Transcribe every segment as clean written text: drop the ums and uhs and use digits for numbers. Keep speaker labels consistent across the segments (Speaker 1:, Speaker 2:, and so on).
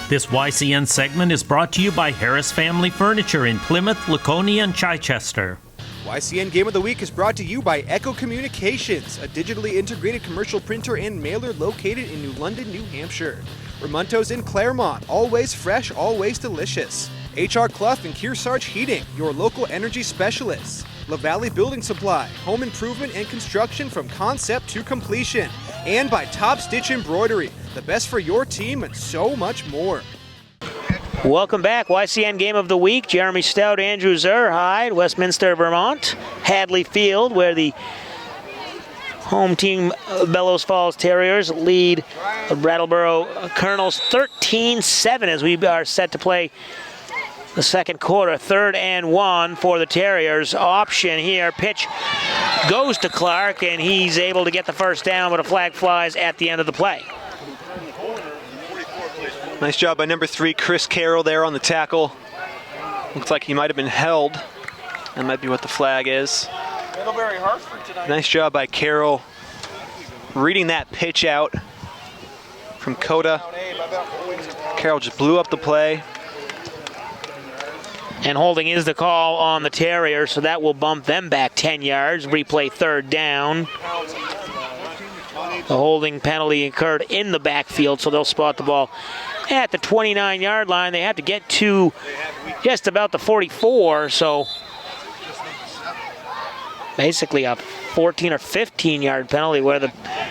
Speaker 1: This YCN segment is brought to you by Harris Family Furniture in Plymouth, Laconia, and Chichester.
Speaker 2: YCN Game of the Week is brought to you by Echo Communications, a digitally integrated commercial printer and mailer located in New London, New Hampshire. Ramonto's in Claremont, always fresh, always delicious. HR Clough and Kearsarge Heating, your local energy specialists. La Valley Building Supply, home improvement and construction from concept to completion. And by Top Stitch Embroidery, the best for your team and so much more.
Speaker 3: Welcome back. YCN Game of the Week. Jeremy Stout, Andrew Zerhide, Westminster, Vermont. Hadley Field, where the home team Bellows Falls Terriers lead Brattleboro Colonels 13-7 as we are set to play the second quarter. 3rd and 1 for the Terriers. Option here. Pitch goes to Clark, and he's able to get the first down, but a flag flies at the end of the play.
Speaker 2: Nice job by number 3, Chris Carroll, there on the tackle. Looks like he might have been held. That might be what the flag is. Nice job by Carroll reading that pitch out from Coda. Carroll just blew up the play.
Speaker 3: And holding is the call on the Terriers, so that will bump them back 10 yards. Replay 3rd down. The holding penalty occurred in the backfield, so they'll spot the ball at the 29-yard line. They have to get to just about the 44, so basically a 14 or 15-yard penalty where the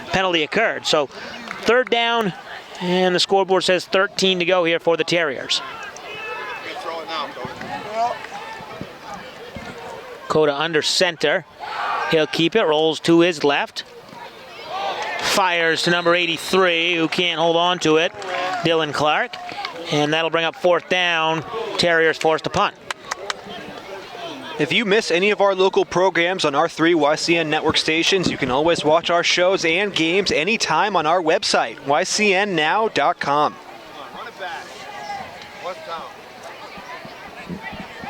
Speaker 3: penalty occurred. So 3rd down, and the scoreboard says 13 to go here for the Terriers. Coda under center. He'll keep it, rolls to his left. Fires to number 83, who can't hold on to it, Dylan Clark. And that'll bring up 4th down. Terriers forced to punt.
Speaker 2: If you miss any of our local programs on our 3 YCN network stations, you can always watch our shows and games anytime on our website, ycnnow.com.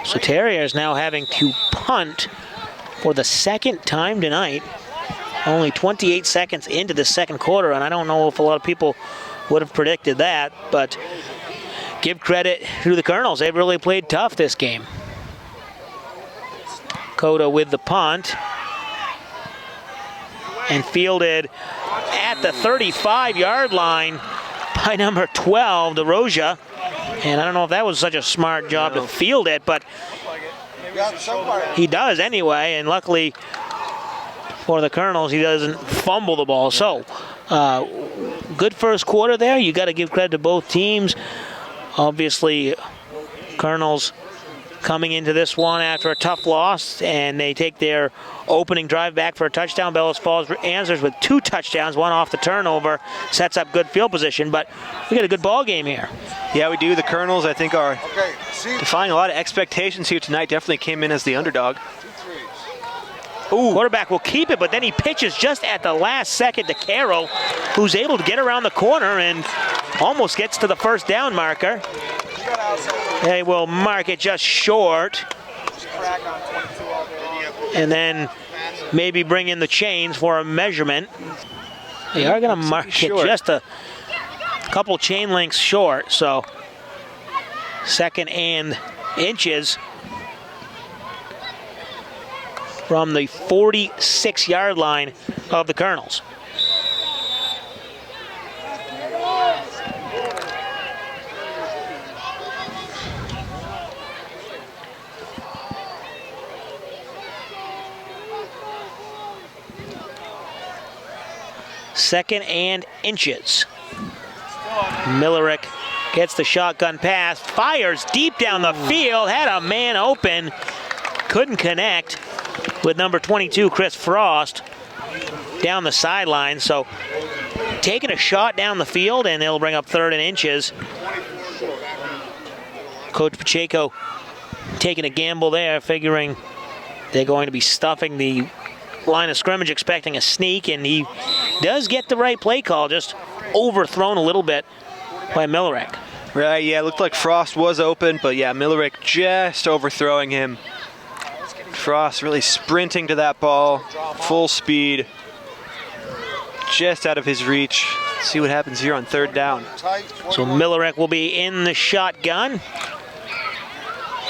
Speaker 3: So Terriers now having to punt for the second time tonight. Only 28 seconds into the second quarter, and I don't know if a lot of people would have predicted that, but give credit to the Colonels. They've really played tough this game. Coda with the punt. And fielded at the 35-yard line by number 12, DeRosia. And I don't know if that was such a smart job to field it, but he does anyway, and luckily for the Colonels, he doesn't fumble the ball. So, good first quarter there. You got to give credit to both teams. Obviously, Colonels coming into this one after a tough loss, and they take their opening drive back for a touchdown. Bellows Falls answers with 2 touchdowns, 1 off the turnover, sets up good field position, but we got a good ball game here.
Speaker 2: Yeah, we do. The Colonels, I think, are defying a lot of expectations here tonight. Definitely came in as the underdog.
Speaker 3: Ooh. Quarterback will keep it, but then he pitches just at the last second to Carroll, who's able to get around the corner and almost gets to the first down marker. They will mark it just short. And then maybe bring in the chains for a measurement. They are going to mark it just a couple chain lengths short, so 2nd and inches from the 46-yard line of the Colonels. Second and inches. Millerick gets the shotgun pass, fires deep down the field, had a man open, couldn't connect with number 22, Chris Frost, down the sideline. So taking a shot down the field, and it'll bring up 3rd and inches. Coach Pacheco taking a gamble there, figuring they're going to be stuffing the line of scrimmage, expecting a sneak, and he does get the right play call, just overthrown a little bit by Millerick.
Speaker 2: Right, yeah, it looked like Frost was open, but yeah, Millerick just overthrowing him. Frost really sprinting to that ball, full speed, just out of his reach. See what happens here on third down.
Speaker 3: So Millerick will be in the shotgun.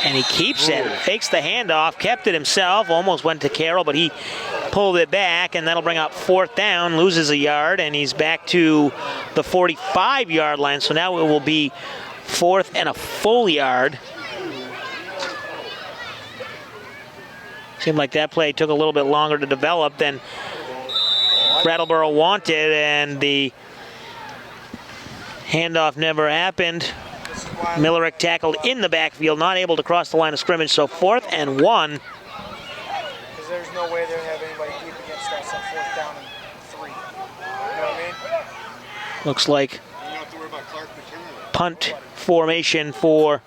Speaker 3: And he keeps it, fakes the handoff, kept it himself, almost went to Carroll, but he pulled it back, and that'll bring up fourth down, loses a yard, and he's back to the 45-yard line. So now it will be fourth and a full yard. Seemed like that play took a little bit longer to develop than Brattleboro wanted, and the handoff never happened. Millerick tackled in the backfield, not able to cross the line of scrimmage, so fourth and one.
Speaker 4: Because there's no way they'll have anybody deep against us on fourth down and 3. You know what I mean?
Speaker 3: Looks like punt formation for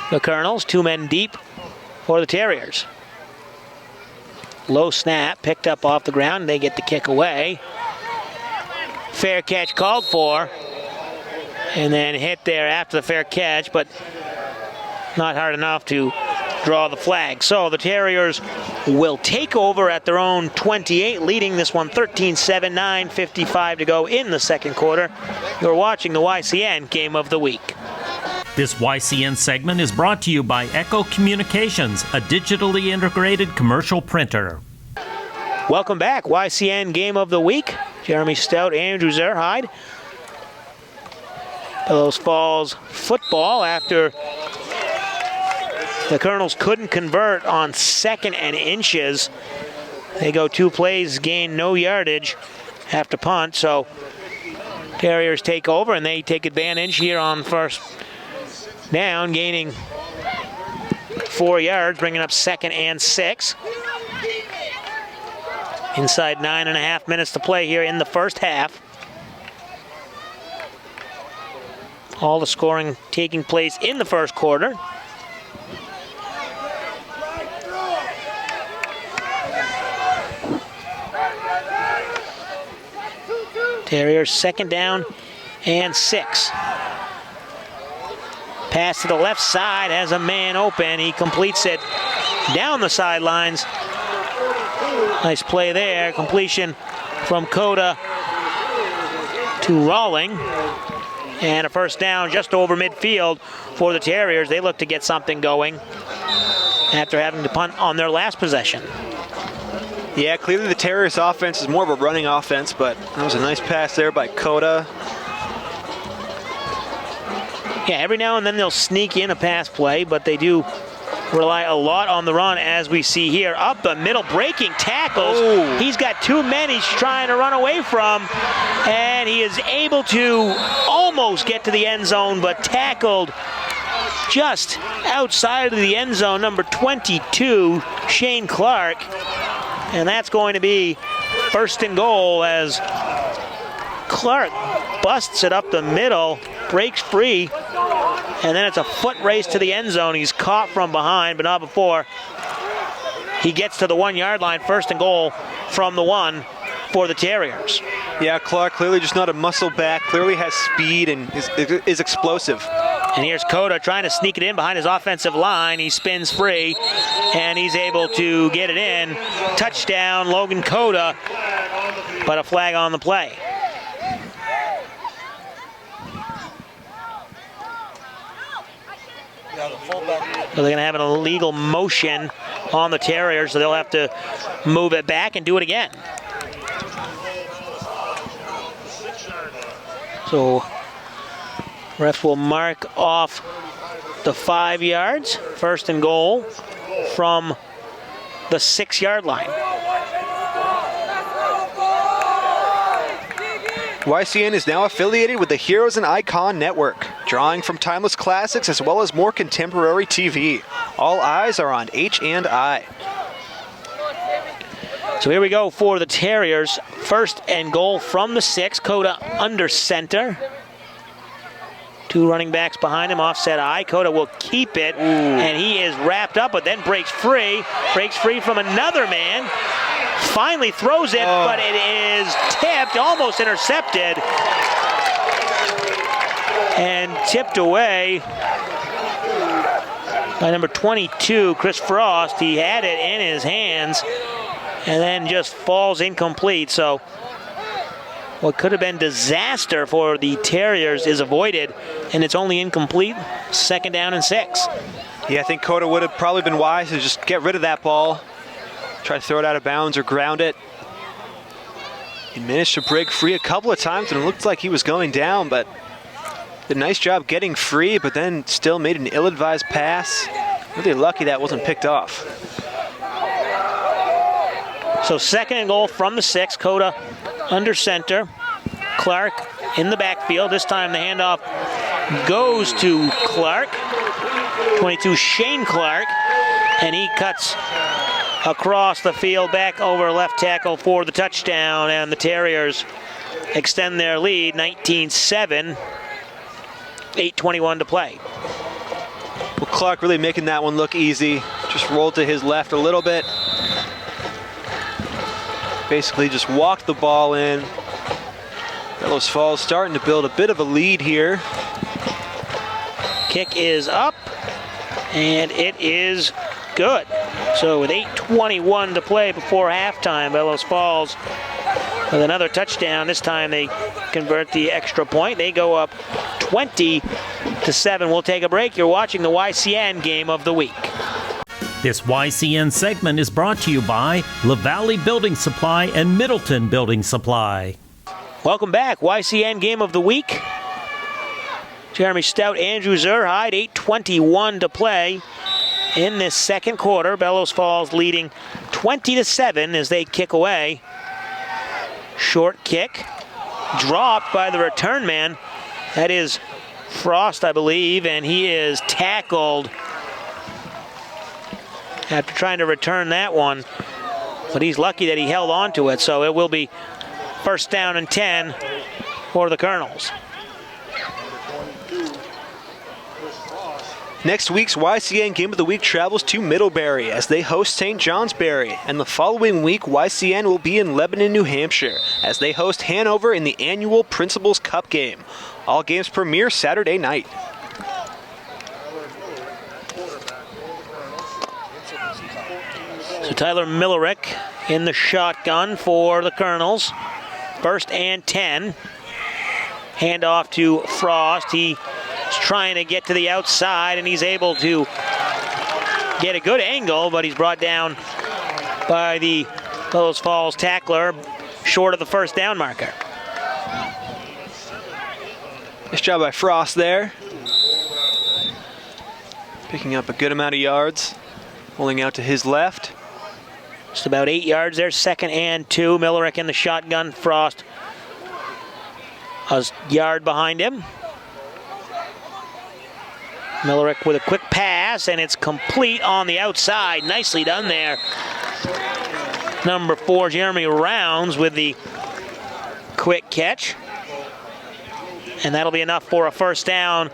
Speaker 3: the Colonels. 2 men deep for the Terriers. Low snap, picked up off the ground, and they get the kick away. Fair catch called for. And then hit there after the fair catch, but not hard enough to draw the flag. So the Terriers will take over at their own 28, leading this one 13-7, 9:55 to go in the second quarter. You're watching the YCN Game of the Week.
Speaker 1: This YCN segment is brought to you by Echo Communications, a digitally integrated commercial printer.
Speaker 3: Welcome back, YCN Game of the Week. Jeremy Stout, Andrew Zerhide. Bellows Falls football after the Colonels couldn't convert on 2nd and inches. They go 2 plays, gain no yardage after punt, so Terriers take over and they take advantage here on first down, gaining 4 yards, bringing up 2nd and 6. Inside 9.5 minutes to play here in the first half. All the scoring taking place in the first quarter. Terriers 2nd down and 6. Pass to the left side, has a man open. He completes it down the sidelines. Nice play there. Completion from Coda to Rawling. And a first down just over midfield for the Terriers. They look to get something going after having to punt on their last possession.
Speaker 2: Yeah, clearly the Terriers offense is more of a running offense, but that was a nice pass there by Coda.
Speaker 3: Yeah, every now and then they'll sneak in a pass play, but they do rely a lot on the run, as we see here. Up the middle, breaking tackles.
Speaker 2: Oh.
Speaker 3: He's got 2 men he's trying to run away from, and he is able to almost get to the end zone, but tackled just outside of the end zone, number 22, Shane Clark. And that's going to be first and goal as Clark busts it up the middle, breaks free, and then it's a foot race to the end zone. He's caught from behind, but not before he gets to the 1-yard line. First and goal from the 1 for the Terriers.
Speaker 2: Yeah, Clark clearly just not a muscle back, clearly has speed and is explosive.
Speaker 3: And here's Coda trying to sneak it in behind his offensive line. He spins free, and he's able to get it in. Touchdown, Logan Coda, but a flag on the play. So they're going to have an illegal motion on the Terriers, so they'll have to move it back and do it again. So ref will mark off the 5 yards. First and goal from the 6-yard line.
Speaker 2: YCN is now affiliated with the Heroes and Icon Network, drawing from timeless classics as well as more contemporary TV. All eyes are on H&I.
Speaker 3: So here we go for the Terriers. First and goal from the 6. Coda under center. 2 running backs behind him, offset eye. Coda will keep it, and he is wrapped up, but then breaks free. Breaks free from another man. Finally throws it, but it is tipped, almost intercepted, and tipped away by number 22, Chris Frost. He had it in his hands and then just falls incomplete. So what could have been disaster for the Terriers is avoided, and it's only incomplete. 2nd down and 6.
Speaker 2: Yeah, I think Coda would have probably been wise to just get rid of that ball. Try to throw it out of bounds or ground it. He managed to break free a couple of times, and it looked like he was going down, but did a nice job getting free, but then still made an ill-advised pass. Really lucky that wasn't picked off.
Speaker 3: So 2nd and goal from the 6. Coda under center. Clark in the backfield. This time the handoff goes to Clark. 22, Shane Clark. And he cuts across the field back over left tackle for the touchdown. And the Terriers extend their lead, 19-7. 8:21 to play.
Speaker 2: Well, Clark really making that one look easy. Just rolled to his left a little bit. Basically just walked the ball in. Bellows Falls starting to build a bit of a lead here.
Speaker 3: Kick is up, and it is good. So with 8:21 to play before halftime, Bellows Falls with another touchdown. This time they convert the extra point. They go up 20-7. We'll take a break. You're watching the YCN Game of the Week.
Speaker 1: This YCN segment is brought to you by La Valley Building Supply and Middleton Building Supply.
Speaker 3: Welcome back. YCN Game of the Week. Jeremy Stout, Andrew Zerhide, 8:21 to play in this second quarter. Bellows Falls leading 20-7 as they kick away. Short kick, dropped by the return man. That is Frost, I believe, and he is tackled after trying to return that one. But he's lucky that he held on to it, so it will be 1st down and 10 for the Colonels.
Speaker 2: Next week's YCN Game of the Week travels to Middlebury as they host St. Johnsbury. And the following week, YCN will be in Lebanon, New Hampshire as they host Hanover in the annual Principals Cup game. All games premiere Saturday night.
Speaker 3: So Tyler Millerick in the shotgun for the Colonels. 1st and 10. Handoff to Frost. He's trying to get to the outside, and he's able to get a good angle, but he's brought down by the Bellows Falls tackler short of the 1st down marker.
Speaker 2: Nice job by Frost there. Picking up a good amount of yards. Pulling out to his left.
Speaker 3: Just about 8 yards there. 2nd and 2. Millerick in the shotgun. Frost a yard behind him. Millerick with a quick pass, and it's complete on the outside. Nicely done there. Number 4, Jeremy Rounds with the quick catch. And that'll be enough for a 1st down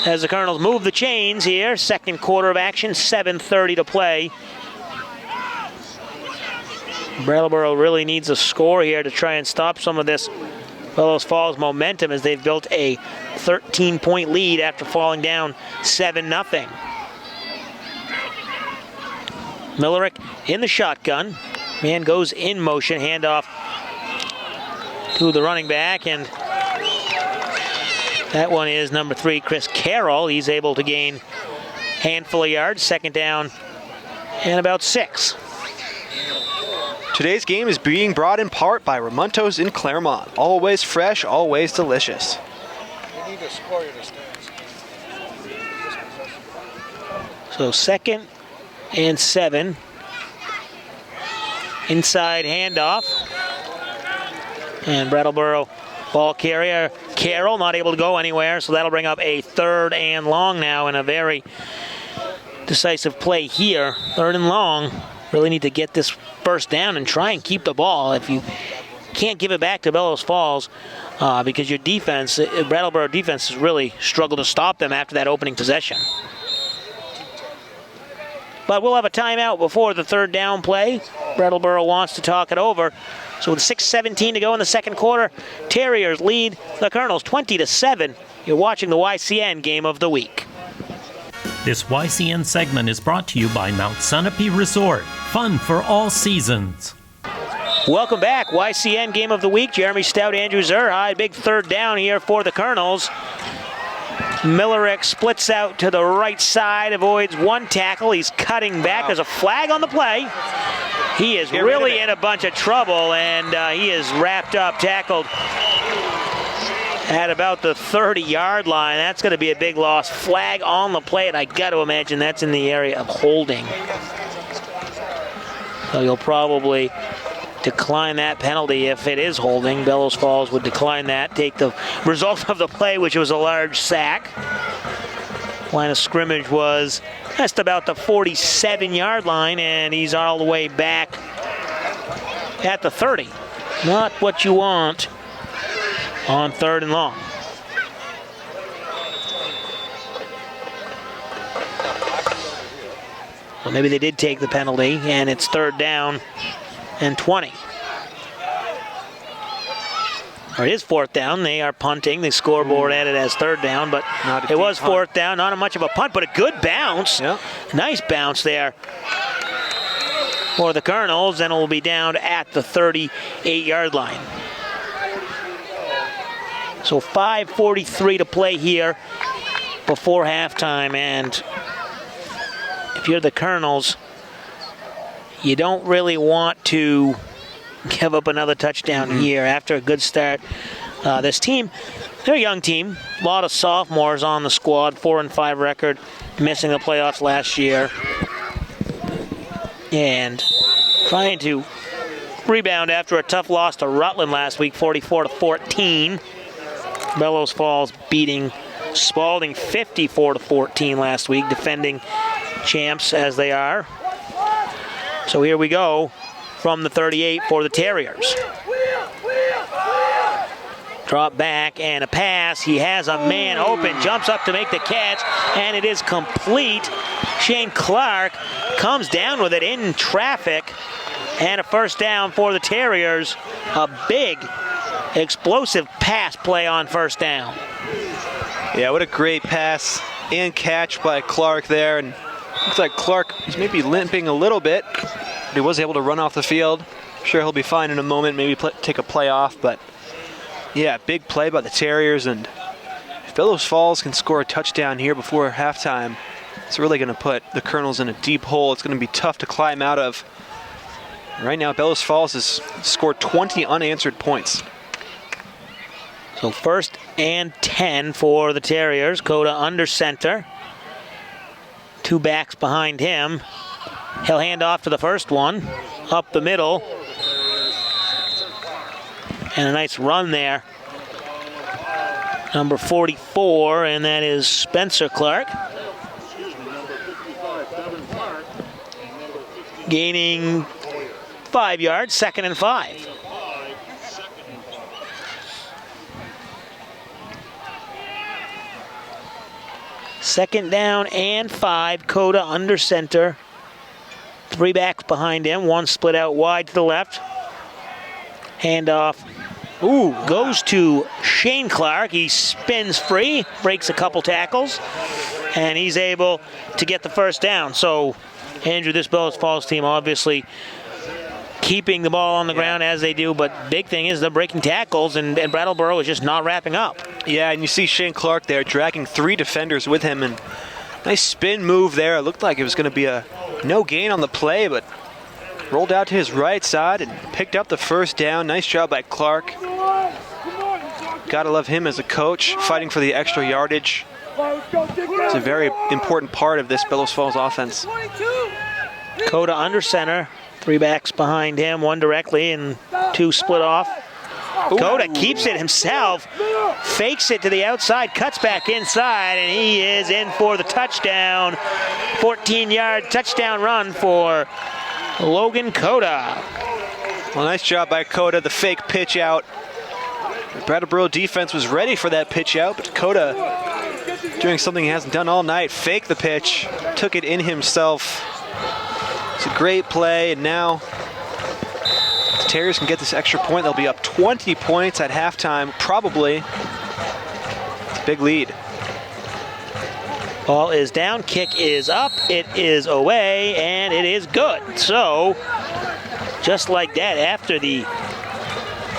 Speaker 3: as the Colonels move the chains here. Second quarter of action, 7:30 to play. Brattleboro really needs a score here to try and stop some of this Bellows Falls momentum as they've built a 13-point lead after falling down 7-0. Millerick in the shotgun. Man goes in motion, handoff to the running back, and that one is number 3, Chris Carroll. He's able to gain a handful of yards. 2nd down and about 6.
Speaker 2: Today's game is being brought in part by Ramontos in Claremont. Always fresh, always delicious.
Speaker 4: You need to score your stands.
Speaker 3: So 2nd and 7. Inside handoff. And Brattleboro ball carrier Carroll not able to go anywhere, so that'll bring up a 3rd and long now in a very decisive play here. 3rd and long. Really need to get this 1st down and try and keep the ball. If you can't give it back to Bellows Falls, because your defense, Brattleboro defense, has really struggled to stop them after that opening possession. But we'll have a timeout before the 3rd down play. Brattleboro wants to talk it over. So with 6:17 to go in the second quarter, Terriers lead the Colonels 20-7. You're watching the YCN Game of the Week.
Speaker 1: This YCN segment is brought to you by Mount Sunapee Resort. Fun for all seasons.
Speaker 3: Welcome back. YCN Game of the Week. Jeremy Stout, Andrew Zerhide. Big third down here for the Colonels. Millerick splits out to the right side, avoids one tackle. He's cutting back. There's a flag on the play. He is really in a bunch of trouble, and he is wrapped up, tackled at about the 30-yard line. That's going to be a big loss. Flag on the play, and I got to imagine that's in the area of holding. So you'll probably decline that penalty if it is holding. Bellows Falls would decline that, take the result of the play, which was a large sack. Line of scrimmage was just about the 47-yard line, and he's all the way back at the 30. Not what you want on 3rd and long. Well, maybe they did take the penalty, and it's 3rd down and 20. Or it is 4th down. They are punting. The scoreboard had it as 3rd down, but it was 4th down. Not much of a punt, but a good bounce. Yep. Nice bounce there for the Colonels, and it will be down at the 38-yard line. So 5:43 to play here before halftime, and if you're the Colonels, you don't really want to give up another touchdown here after a good start. This team, they're a young team. A lot of sophomores on the squad, 4-5 record, missing the playoffs last year. And trying to rebound after a tough loss to Rutland last week, 44-14. Bellows Falls beating Spalding 54-14 last week, defending champs as they are. So here we go from the 38 for the Terriers. Drop back and a pass. He has a man open, jumps up to make the catch, and it is complete. Shane Clark comes down with it in traffic, and a 1st down for the Terriers. A big, explosive pass play on 1st down.
Speaker 2: Yeah, what a great pass and catch by Clark there. And looks like Clark is maybe limping a little bit, but he was able to run off the field. I'm sure he'll be fine in a moment, maybe take a play off, but yeah, big play by the Terriers, and if Bellows Falls can score a touchdown here before halftime, it's really going to put the Colonels in a deep hole. It's going to be tough to climb out of. Right now, Bellows Falls has scored 20 unanswered points.
Speaker 3: So 1st and 10 for the Terriers. Coda under center. 2 backs behind him. He'll hand off to the first one, up the middle. And a nice run there. Number 44, and that is Spencer Clark. Gaining 5 yards, 2nd and 5. Second down and 5. Coda under center. 3 backs behind him. 1 split out wide to the left. Handoff. Goes to Shane Clark. He spins free, breaks a couple tackles, and he's able to get the 1st down. So, Andrew, this Bellows Falls team obviously keeping the ball on the ground as they do, but big thing is they're breaking tackles, and Brattleboro is just not wrapping up. Yeah, and you see Shane Clark there dragging 3 defenders with him, and nice spin move there. It looked like it was going to be a no gain on the play, but rolled out to his right side and picked up the 1st down. Nice job by Clark. Gotta love him as a coach, fighting for the extra yardage. It's a very important part of this Bellows Falls offense. Coda under center. 3 backs behind him, 1 directly and 2 split off. Coda keeps it himself, fakes it to the outside, cuts back inside, and he is in for the touchdown. 14-yard touchdown run for Logan Coda. Well, nice job by Coda, the fake pitch out. The Brattleboro defense was ready for that pitch out, but Coda doing something he hasn't done all night. Faked the pitch, took it in himself. It's a great play, and now the Terriers can get this extra point. They'll be up 20 points at halftime, probably. It's a big lead. Ball is down, kick is up, it is away, and it is good. So just like that, after the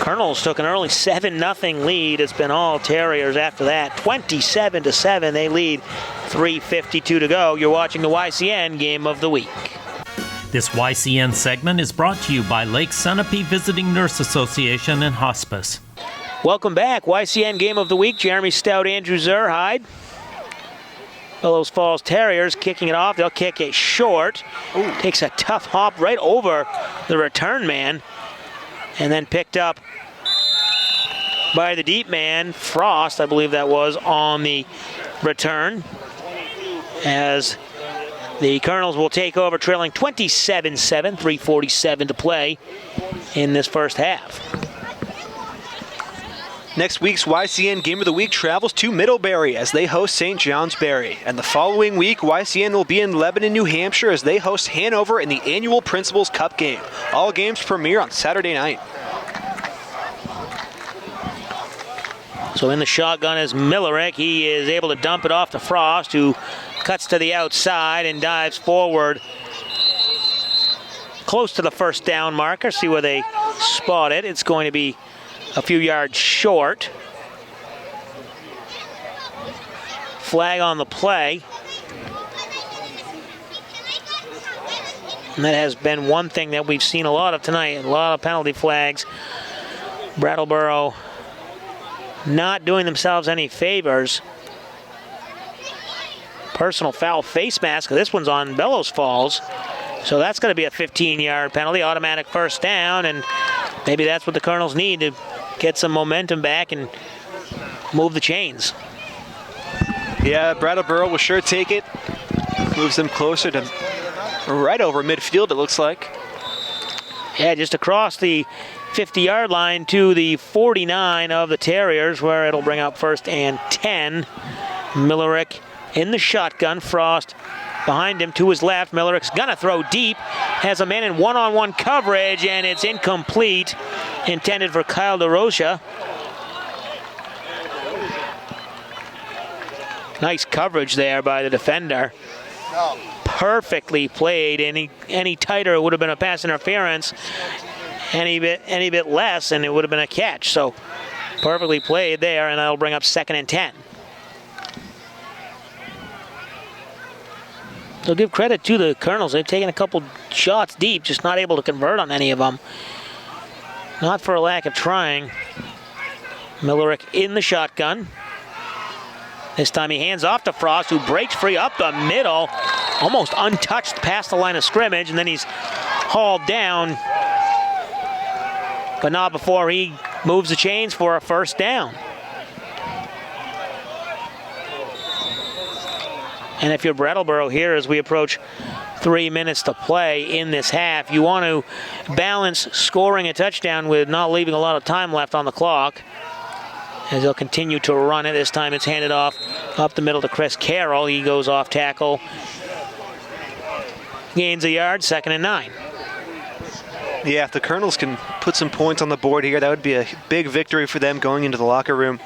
Speaker 3: Colonels took an early 7-0 lead, it's been all Terriers after that. 27-7, they lead. 3:52 to go. You're watching the YCN Game of the Week.
Speaker 1: This YCN segment is brought to you by Lake Sunapee Visiting Nurse Association and Hospice.
Speaker 3: Welcome back. YCN Game of the Week. Jeremy Stout, Andrew Zerhide. Bellows Falls Terriers kicking it off. They'll kick it short. Ooh. Takes a tough hop right over the return man. And then picked up by the deep man, Frost, I believe that was, on the return. As the Colonels will take over, trailing 27-7, 3:47 to play in this first half.
Speaker 2: Next week's YCN Game of the Week travels to Middlebury as they host St. Johnsbury. And the following week, YCN will be in Lebanon, New Hampshire as they host Hanover in the annual Principals Cup game. All games premiere on Saturday night.
Speaker 3: So in the shotgun is Millerick. He is able to dump it off to Frost, who cuts to the outside and dives forward close to the first down marker. See where they spot it. It's going to be a few yards short. Flag on the play. And that has been one thing that we've seen a lot of tonight, a lot of penalty flags. Brattleboro not doing themselves any favors. Personal foul face mask. This one's on Bellows Falls. So that's going to be a 15-yard penalty, automatic first down, and maybe that's what the Colonels need to get some momentum back and move the chains.
Speaker 2: Yeah, Brattleboro will sure take it. Moves them closer to right over midfield, it looks like.
Speaker 3: Yeah, just across the 50-yard line to the 49 of the Terriers, where it'll bring up first and 10. Millerick in the shotgun. Frost behind him to his left. Millerick's gonna throw deep. Has a man in one-on-one coverage, and it's incomplete. Intended for Kyle DeRocha. Nice coverage there by the defender. Perfectly played. Any tighter, it would have been a pass interference. Any bit less, and it would have been a catch. So perfectly played there, and that'll bring up second and 10. So give credit to the Colonels. They've taken a couple shots deep, just not able to convert on any of them. Not for a lack of trying. Millerick in the shotgun. This time he hands off to Frost, who breaks free up the middle, almost untouched past the line of scrimmage, and then he's hauled down, but not before he moves the chains for a first down. And if you're Brattleboro here as we approach 3 minutes to play in this half, you want to balance scoring a touchdown with not leaving a lot of time left on the clock. As they'll continue to run it. This time it's handed off up the middle to Chris Carroll. He goes off tackle. Gains a yard, second and 9.
Speaker 2: Yeah, if the Colonels can put some points on the board here, that would be a big victory for them going into the locker room.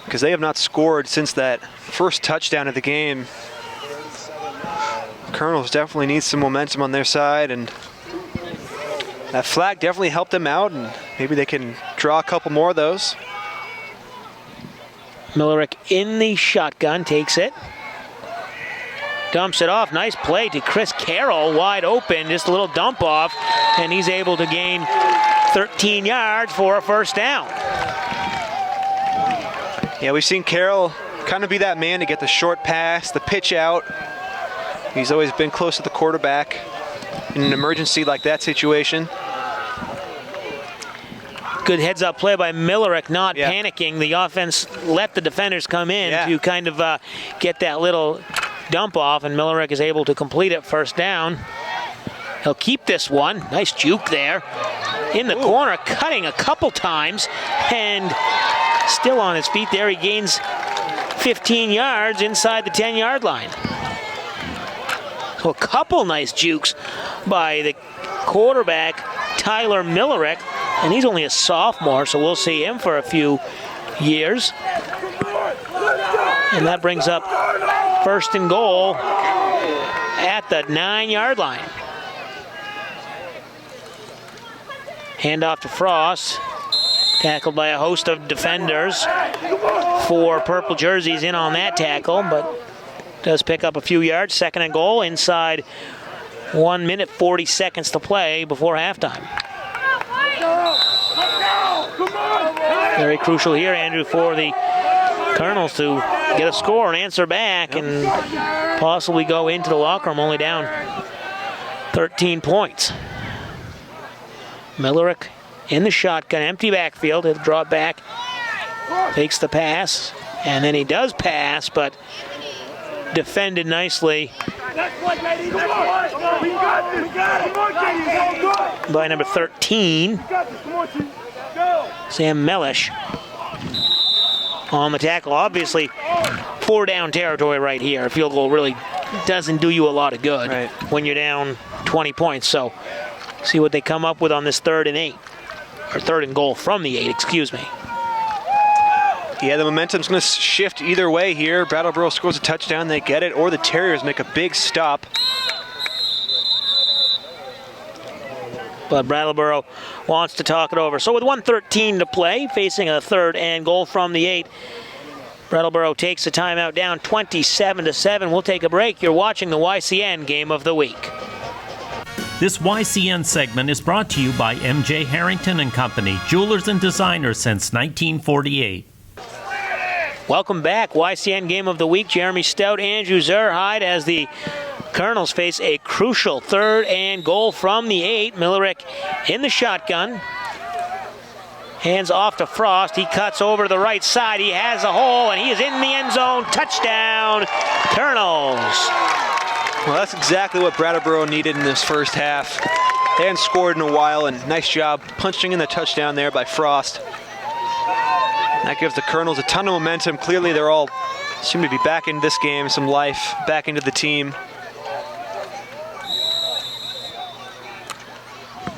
Speaker 2: Because they have not scored since that first touchdown of the game. Colonels definitely need some momentum on their side, and that flag definitely helped them out, and maybe they can draw a couple more of those.
Speaker 3: Millerick in the shotgun, takes it. Dumps it off. Nice play to Chris Carroll, wide open. Just a little dump off, and he's able to gain 13 yards for a first down.
Speaker 2: Yeah, we've seen Carroll kind of be that man to get the short pass, the pitch out. He's always been close to the quarterback in an emergency like that situation.
Speaker 3: Good heads-up play by Millerick, not panicking. The offense let the defenders come in to kind of get that little dump off, and Millerick is able to complete it first down. He'll keep this one. Nice juke there. In the corner, cutting a couple times, and still on his feet there. He gains 15 yards inside the 10-yard line. So a couple nice jukes by the quarterback, Tyler Millerick, and he's only a sophomore, so we'll see him for a few years. And that brings up first and goal at the 9-yard line. Hand off to Frost. Tackled by a host of defenders. 4 purple jerseys in on that tackle, but does pick up a few yards. 2nd and goal inside 1 minute 40 seconds to play before halftime. Very crucial here, Andrew, for the Colonels to get a score and answer back and possibly go into the locker room only down 13 points. Millerick in the shotgun, empty backfield. He'll draw it back, takes the pass, and then he does pass, but defended nicely by number 13, Sam Mellish, on the tackle. Obviously, 4 down territory right here. A field goal really doesn't do you a lot of good when you're down 20 points. So see what they come up with on this 3rd and 8. Or 3rd and goal from the 8, excuse me.
Speaker 2: Yeah, the momentum's going to shift either way here. Brattleboro scores a touchdown, they get it, or the Terriers make a big stop.
Speaker 3: But Brattleboro wants to talk it over. So with 1:13 to play, facing a 3rd and goal from the 8, Brattleboro takes the timeout down 27-7. We'll take a break. You're watching the YCN Game of the Week.
Speaker 1: This YCN segment is brought to you by M.J. Harrington and Company, jewelers and designers since 1948.
Speaker 3: Welcome back. YCN Game of the Week. Jeremy Stout, Andrew Zerhide, as the Colonels face a crucial 3rd and goal from the 8. Millerick in the shotgun. Hands off to Frost. He cuts over to the right side. He has a hole, and he is in the end zone. Touchdown, Colonels.
Speaker 2: Well, that's exactly what Brattleboro needed in this first half. They hadn't scored in a while, and nice job punching in the touchdown there by Frost. That gives the Colonels a ton of momentum. Clearly, they're all seem to be back into this game, some life back into the team.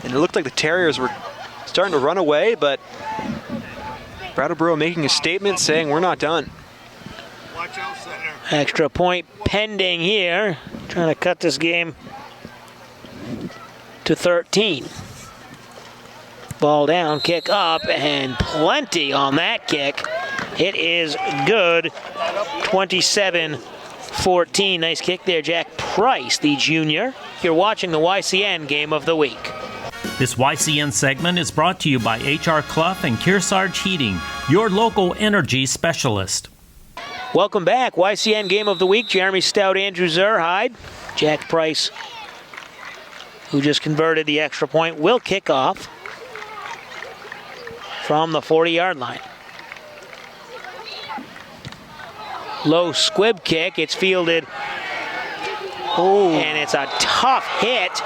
Speaker 2: And it looked like the Terriers were starting to run away, but Brattleboro making a statement saying, we're not done.
Speaker 4: Watch out, center.
Speaker 3: Extra point pending here. Trying to cut this game to 13. Ball down, kick up, and plenty on that kick. It is good. 27-14. Nice kick there, Jack Price, the junior. You're watching the YCN Game of the Week.
Speaker 1: This YCN segment is brought to you by H.R. Clough and Kearsarge Heating, your local energy specialist.
Speaker 3: Welcome back. YCN Game of the Week. Jeremy Stout, Andrew Zerhide. Jack Price, who just converted the extra point, will kick off from the 40-yard line. Low squib kick. It's fielded. And it's a tough hit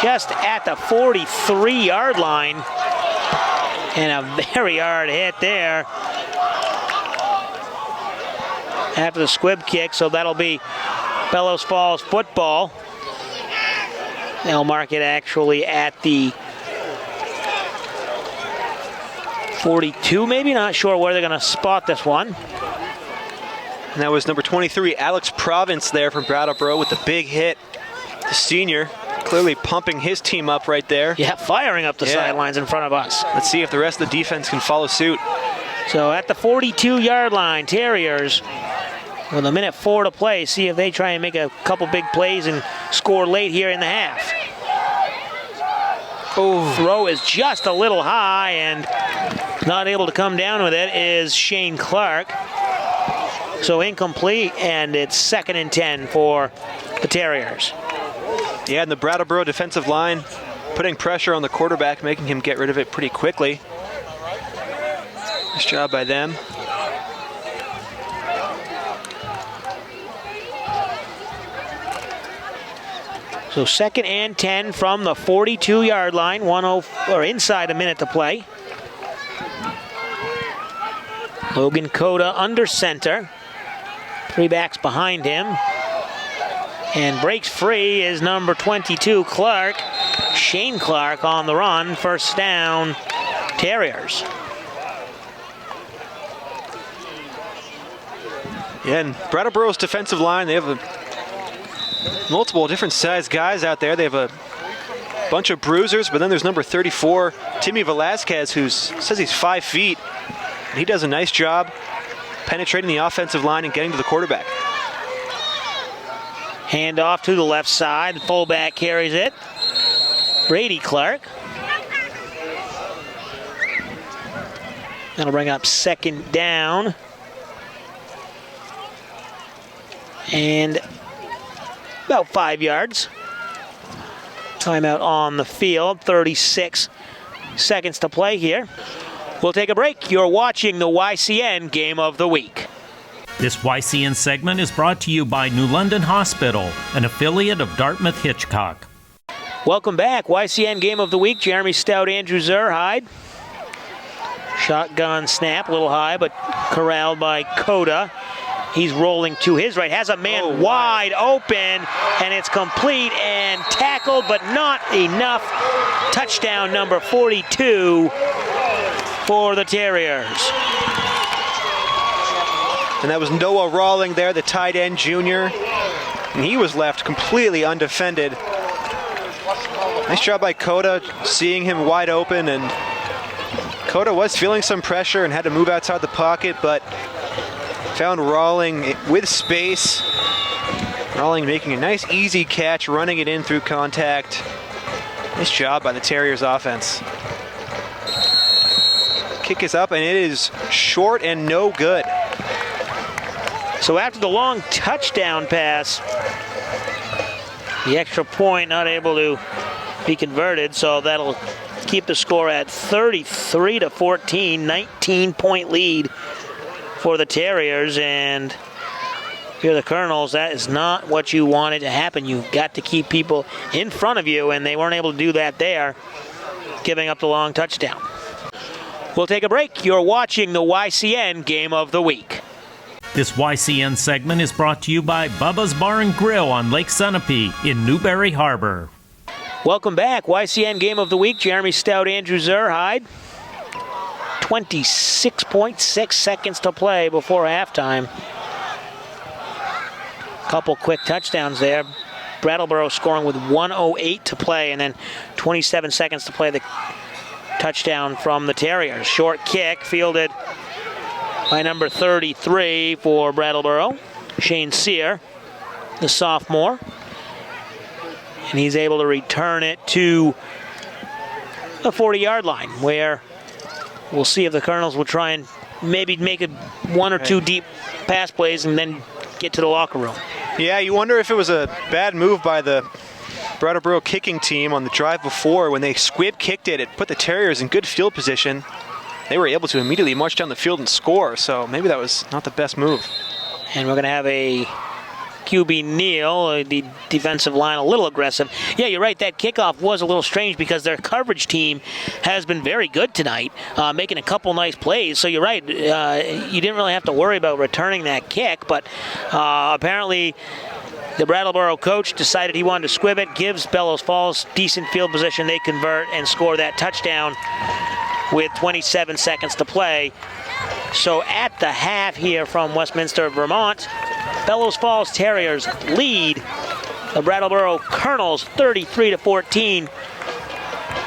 Speaker 3: just at the 43-yard line. And a very hard hit there after the squib kick, so that'll be Bellows Falls football. They'll mark it actually at the 42, maybe, not sure where they're going to spot this one.
Speaker 2: And that was number 23, Alex Province there from Brattleboro with the big hit. The senior clearly pumping his team up right there.
Speaker 3: Yeah, firing up the sidelines in front of us.
Speaker 2: Let's see if the rest of the defense can follow suit.
Speaker 3: So at the 42-yard line, Terriers with 1:04 to play. See if they try and make a couple big plays and score late here in the half. Throw is just a little high, and not able to come down with it is Shane Clark. So incomplete, and it's 2nd and 10 for the Terriers.
Speaker 2: Yeah, and the Brattleboro defensive line putting pressure on the quarterback, making him get rid of it pretty quickly. Nice job by them.
Speaker 3: So 2nd and 10 from the 42-yard line, inside a minute to play. Logan Coda under center. 3 backs behind him. And breaks free is number 22, Clark. Shane Clark on the run. First down, Terriers.
Speaker 2: Yeah, and Brattleboro's defensive line, they have multiple different sized guys out there. They have a bunch of bruisers, but then there's number 34, Timmy Velasquez, who says he's 5 feet. And he does a nice job penetrating the offensive line and getting to the quarterback.
Speaker 3: Hand off to the left side. The fullback carries it. Brady Clark. That'll bring up second down. And about 5 yards. Timeout on the field. 36 seconds to play here. We'll take a break. You're watching the YCN Game of the Week.
Speaker 1: This YCN segment is brought to you by New London Hospital, an affiliate of Dartmouth Hitchcock.
Speaker 3: Welcome back. YCN Game of the Week. Jeremy Stout, Andrew Zerhide. Shotgun snap, a little high, but corralled by Coda. He's rolling to his right, has a man wide open, and it's complete and tackled, but not enough. Touchdown number 42 for the Terriers.
Speaker 2: And that was Noah Rawling there, the tight end junior. And he was left completely undefended. Nice job by Coda, seeing him wide open, and Coda was feeling some pressure and had to move outside the pocket, but found Rawling with space. Rawling making a nice easy catch, running it in through contact. Nice job by the Terriers offense. Kick is up, and it is short and no good.
Speaker 3: So after the long touchdown pass, the extra point not able to be converted, so that'll keep the score at 33-14, 19-point lead for the Terriers. And here are the Colonels. That is not what you wanted to happen. You've got to keep people in front of you, and they weren't able to do that there, giving up the long touchdown. We'll take a break. You're watching the YCN Game of the Week.
Speaker 1: This YCN segment is brought to you by Bubba's Bar and Grill on Lake Sunapee in Newberry Harbor.
Speaker 3: Welcome back. YCN Game of the Week. Jeremy Stout, Andrew Zerhide. 26.6 seconds to play before halftime. Couple quick touchdowns there. Brattleboro scoring with 1:08 to play, and then 27 seconds to play the touchdown from the Terriers. Short kick fielded by number 33 for Brattleboro, Shane Sear, the sophomore. And he's able to return it to the 40-yard line, where we'll see if the Colonels will try and maybe make it one or two deep pass plays and then get to the locker room.
Speaker 2: Yeah, you wonder if it was a bad move by the Brattleboro kicking team on the drive before. When they squib kicked it, it put the Terriers in good field position. They were able to immediately march down the field and score, so maybe that was not the best move.
Speaker 3: And we're going to have a QB kneel, the defensive line a little aggressive. Yeah, you're right, that kickoff was a little strange because their coverage team has been very good tonight, making a couple nice plays. So you're right, you didn't really have to worry about returning that kick, but apparently the Brattleboro coach decided he wanted to squib it, gives Bellows Falls decent field position, they convert and score that touchdown with 27 seconds to play. So at the half here from Westminster, Vermont, Bellows Falls Terriers lead the Brattleboro Colonels 33-14.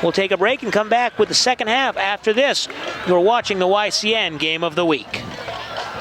Speaker 3: We'll take a break and come back with the second half after this. You're watching the YCN Game of the Week.